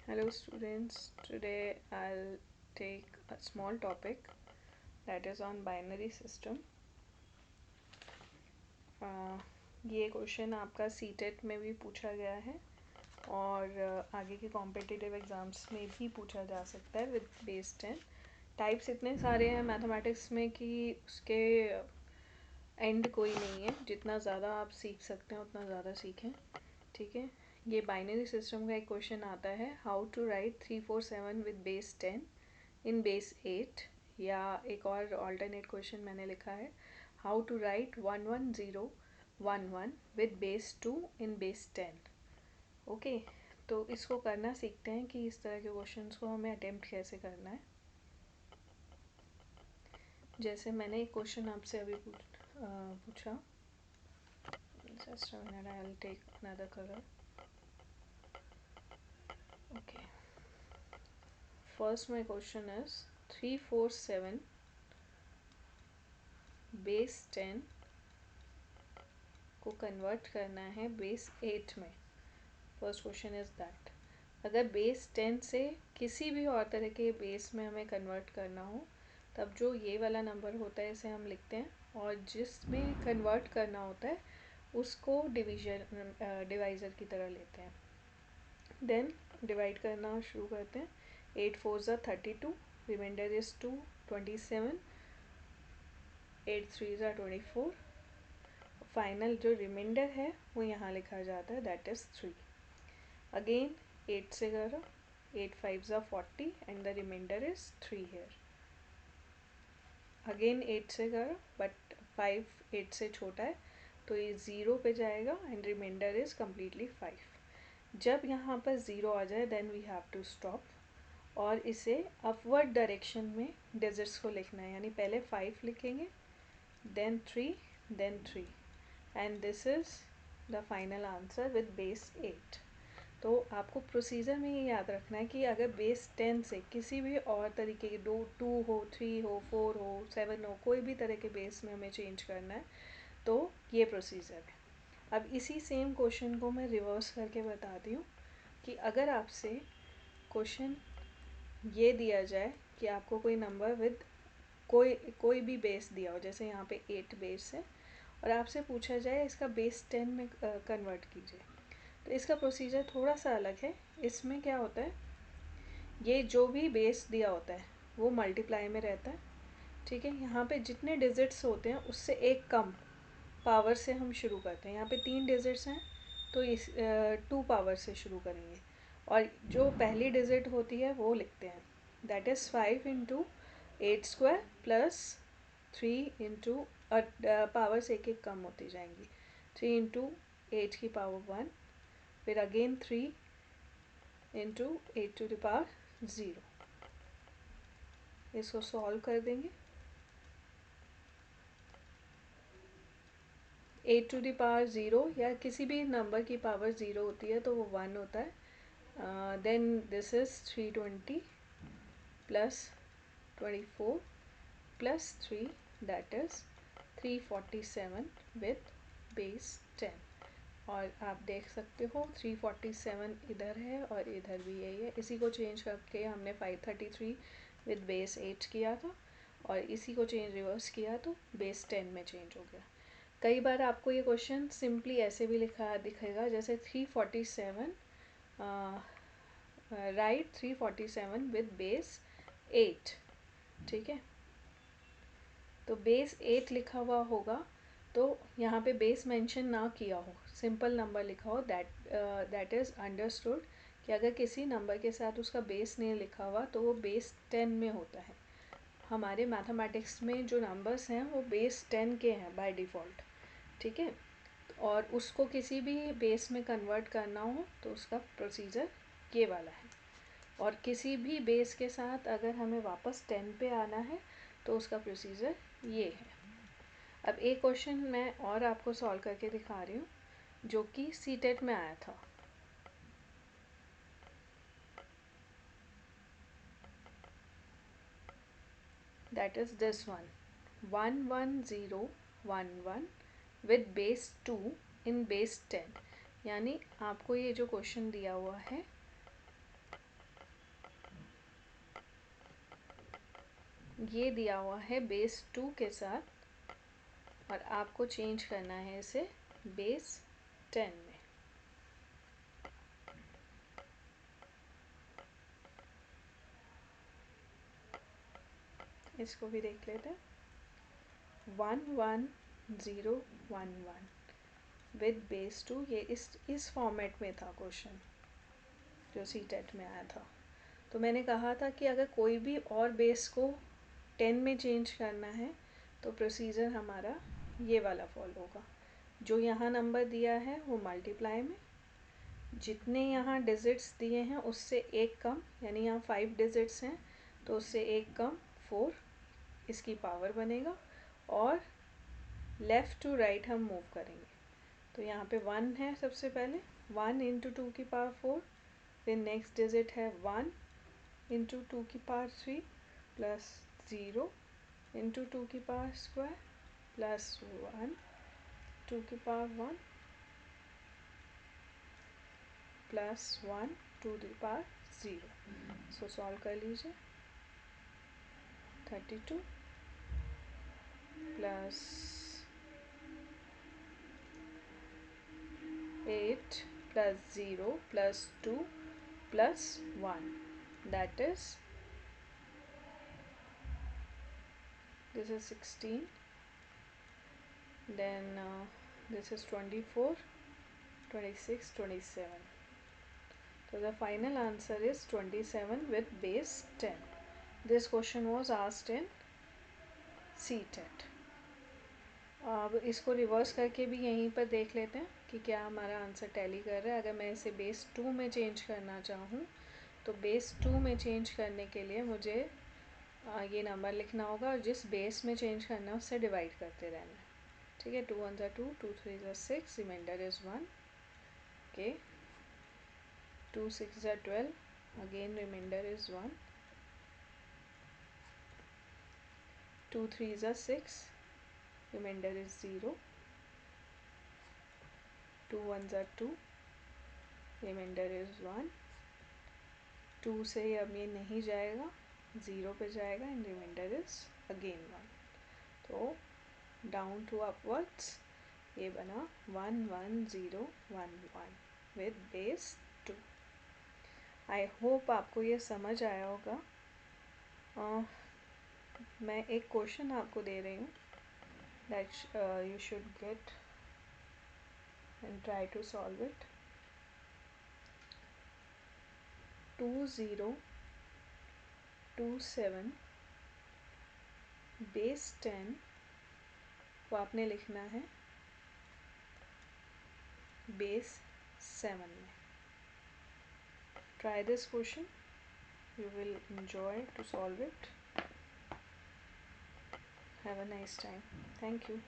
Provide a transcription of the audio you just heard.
Hello students, today I'll take a small topic that is on binary system. ये question आपका CTET में भी पूछा गया है और आगे के कॉम्पिटिटिव एग्ज़ाम्स में भी पूछा जा सकता है विद बेस 10। टाइप्स इतने सारे हैं मैथमेटिक्स में कि उसके एंड कोई नहीं है। जितना ज़्यादा आप सीख सकते हैं उतना ज़्यादा सीखें, ठीक है। ये बाइनरी सिस्टम का एक क्वेश्चन आता है, how to write 347 with base 10 in base 8। या एक और ऑल्टरनेट क्वेश्चन मैंने लिखा है, how to write 11011 with base 2 in base 10। Okay, तो इसको करना सीखते हैं कि इस तरह के क्वेश्चंस को हमें अटेम्प्ट कैसे करना है। जैसे मैंने एक क्वेश्चन आपसे अभी पूछा, just a minute, I'll take another color. Okay, first my question is 347 base 10 को कन्वर्ट करना है बेस 8 में। फर्स्ट क्वेश्चन इज दैट अगर बेस 10 से किसी भी और तरह के बेस में हमें कन्वर्ट करना हो, तब जो ये वाला नंबर होता है इसे हम लिखते हैं, और जिसमें कन्वर्ट करना होता है उसको डिवाइज़र की तरह लेते हैं। देन डिवाइड करना शुरू करते हैं। 8 4 ज़ा 32, रिमाइंडर इज़ 2, 27, 8 3 ज़ा 24। फाइनल जो रिमाइंडर है वो यहाँ लिखा जाता है, दैट इज़ 3। अगेन 8 से करो, 8 5 ज़ा 40 and the remainder is 3 here. Again 8 से करो, बट 5 8 से छोटा है तो ये 0 पे जाएगा एंड रिमाइंडर इज़ कम्प्लीटली 5। जब यहाँ पर 0 आ जाए then we have to stop और इसे अपवर्ड डायरेक्शन में डिजिट्स को लिखना है। यानी पहले 5 लिखेंगे, then 3, then 3, and this is the final answer with base 8। तो आपको प्रोसीजर में ये याद रखना है कि अगर बेस 10 से किसी भी और तरीके के 2 हो, 3 हो, 4 हो, 7 हो, कोई भी तरह के बेस में हमें चेंज करना है तो ये प्रोसीजर है। अब इसी सेम क्वेश्चन को मैं रिवर्स करके बताती हूँ कि अगर आपसे क्वेश्चन ये दिया जाए कि आपको कोई नंबर विद कोई भी बेस दिया हो, जैसे यहाँ पे 8 बेस है और आपसे पूछा जाए इसका बेस 10 में कन्वर्ट कीजिए, तो इसका प्रोसीजर थोड़ा सा अलग है। इसमें क्या होता है, ये जो भी बेस दिया होता है वो मल्टीप्लाई में रहता है, ठीक है। यहाँ पे जितने डिजिट्स होते हैं उससे एक कम पावर से हम शुरू करते हैं। यहाँ पे 3 डिजिट्स हैं तो इस 2 पावर से शुरू करेंगे और जो पहली डिजिट होती है वो लिखते हैं, that is 5 into 8 square plus 3 into power से एक एक कम होती जाएंगी, 3 इंटू 8 की पावर 1, फिर again 3 into 8 to the power 0। इसको सॉल्व कर देंगे। 8 टू द पावर 0 या किसी भी नंबर की पावर 0 होती है तो वो 1 होता है। Then this is 320 plus 24 plus 3, that is 347 with base 10। और आप देख सकते हो 347 इधर है और इधर भी यही है। इसी को चेंज करके हमने 533 विद बेस 8 किया था और इसी को चेंज रिवर्स किया तो बेस 10 में चेंज हो गया। कई बार आपको ये क्वेश्चन सिंपली ऐसे भी लिखा दिखेगा, जैसे 347 राइट 347 विद बेस 8, ठीक है। तो बेस 8 लिखा हुआ होगा तो यहाँ पे बेस मेंशन ना किया हो, सिंपल नंबर लिखा हो, दैट इज़ अंडरस्टूड कि अगर किसी नंबर के साथ उसका बेस नहीं लिखा हुआ तो वो बेस 10 में होता है। हमारे मैथमेटिक्स में जो नंबर्स हैं वो बेस 10 के हैं बाय डिफ़ॉल्ट, ठीक है। और उसको किसी भी बेस में कन्वर्ट करना हो तो उसका प्रोसीजर ये वाला है, और किसी भी बेस के साथ अगर हमें वापस 10 पे आना है तो उसका प्रोसीजर ये है। अब एक क्वेश्चन मैं और आपको सॉल्व करके दिखा रही हूँ जो कि सीटेट में आया था। That is this one, 11011 with base 2 in base 10। यानी आपको ये जो क्वेश्चन दिया हुआ है ये दिया हुआ है बेस 2 के साथ और आपको चेंज करना है इसे बेस 10 में। इसको भी देख लेते हैं। 1 1 0 1 1 विद बेस 2, ये इस फॉर्मेट में था क्वेश्चन जो सी टेट में आया था। तो मैंने कहा था कि अगर कोई भी और बेस को 10 में चेंज करना है तो प्रोसीजर हमारा ये वाला फॉलो होगा। जो यहाँ नंबर दिया है वो मल्टीप्लाई में, जितने यहाँ डिजिट्स दिए हैं उससे एक कम, यानी यहाँ 5 डिजिट्स हैं तो उससे एक कम 4, इसकी पावर बनेगा, और लेफ़्ट टू राइट हम मूव करेंगे। तो यहाँ पे 1 है सबसे पहले, 1 इंटू 2 की पावर 4, फिर नेक्स्ट डिजिट है 1 इंटू 2 की पावर 3 प्लस 0 इंटू 2 की पावर स्क्वायर प्लस 1 2 की पावर 1 प्लस 1 2 की पावर 0। सो सॉल्व कर लीजिए। 32 plus 8 plus 0 plus 2 plus 1, that is this is 16, then this is 24 26 27, so the final answer is 27 with base 10. This question was asked in CTET. अब इसको reverse करके भी यहीं पर देख लेते हैं कि क्या हमारा आंसर टैली कर रहा है। अगर मैं इसे बेस 2 में चेंज करना चाहूँ तो बेस 2 में चेंज करने के लिए मुझे ये नंबर लिखना होगा और जिस बेस में चेंज करना है उससे डिवाइड करते रहना है। ठीक है, 2 1 2 2 3 6, remainder is 1। Okay, 2 6 12, again remainder is 1। 2 3 6, remainder is 0, 2 1 2, remainder is 1, 2 से अब ये नहीं जाएगा, 0 पे जाएगा एंड रिमाइंडर इज अगेन 1। तो डाउन टू अपवर्ड्स ये बना 1 1 0 1 1 विद बेस 2। आई होप आपको ये समझ आया होगा। मैं एक क्वेश्चन आपको दे रही हूँ that you should get and try to solve it. 2027 base 10 को आपने लिखना है बेस 7 में। Try this question, you will enjoy to solve it. Have a nice time. Thank you.